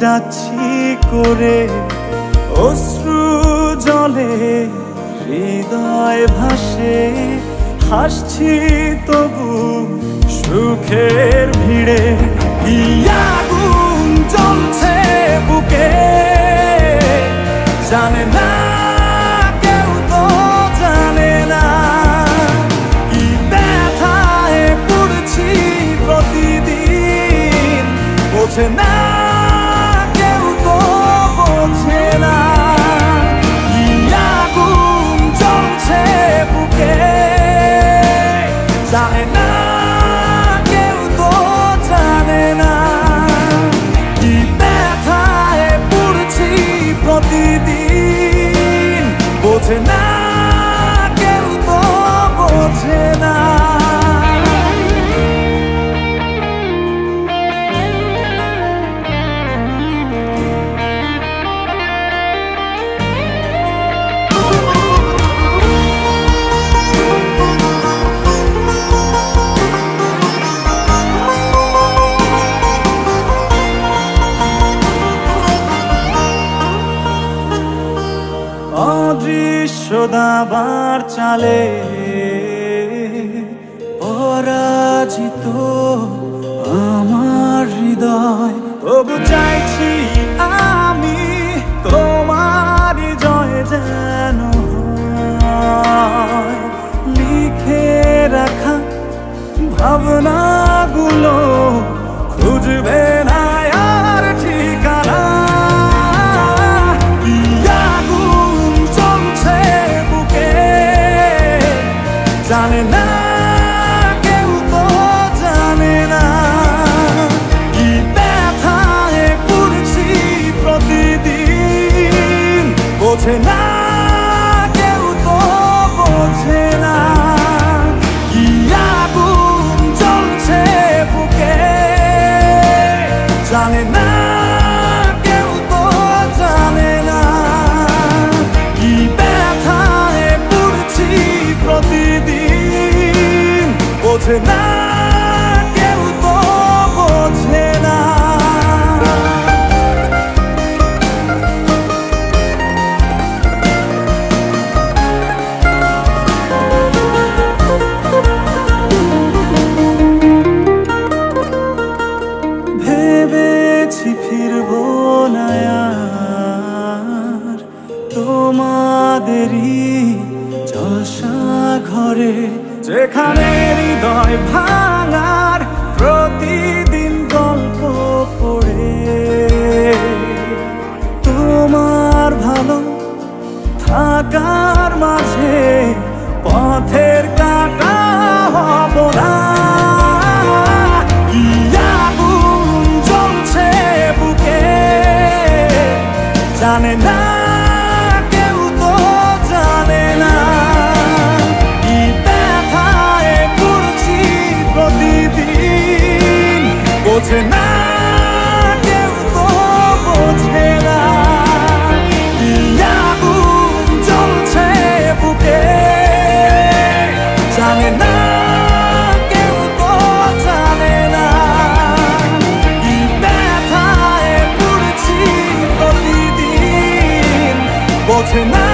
যাচ্ছি করে অশ্রু জলে হৃদয় ভাসে, হাসছি তবু সুখের ভিড়ে। কি আগুন জ্বলছে বুকে জানে না কেউ, তো জানে না কি ব্যথায় পড়ছি প্রতিদিন, বোঝে না কেউ, তো বোঝে না। কি আগুন জ্বলছে বুকে জানে না কেউ, তো জানে না কি ব্যথায় পড়ছি প্রতিদিন, বোঝে না কেউ, তো বোঝে না। অদৃশ্য দাবার চালে পরাজিত আমার হৃদয়, তবু চাইছি আমি তোমার জয় যেন হয়। লিখে রাখা ভাবনাগুলো খুঁজবে না আর ঠিকানা। জানে না কেউ, তো জানে না কি ব্যথায় পড়ছি প্রতিদিন, বোঝে না কেউ, তো বোঝে না। কি আগুন জ্বলছে বুকে জানে না কেউ, তো জানে না কি ব্যথায় পড়ছি প্রতিদিন, বোঝে না কেউ, তো বোঝে না। ভেবেছি ফিরবো না আর তোমাদেরই জলসা ঘরে, যেখানে হৃদয় ভাঙার প্রতিদিন গল্প পড়ে। তোমার ভালো থাকার মাঝে পথের কাঁটা হব না। কি আগুন জ্বলছে বুকে জানে না কেউ, তো জানে না কি ব্যথায় পড়ছি প্রতিদিন, বোঝে না কেউ, তো বোঝে না। কি আগুন জ্বলছে বুকে জানে না কেউ, তো জানে না কি ব্যথায় পড়ছি প্রতিদিন, বোঝে না।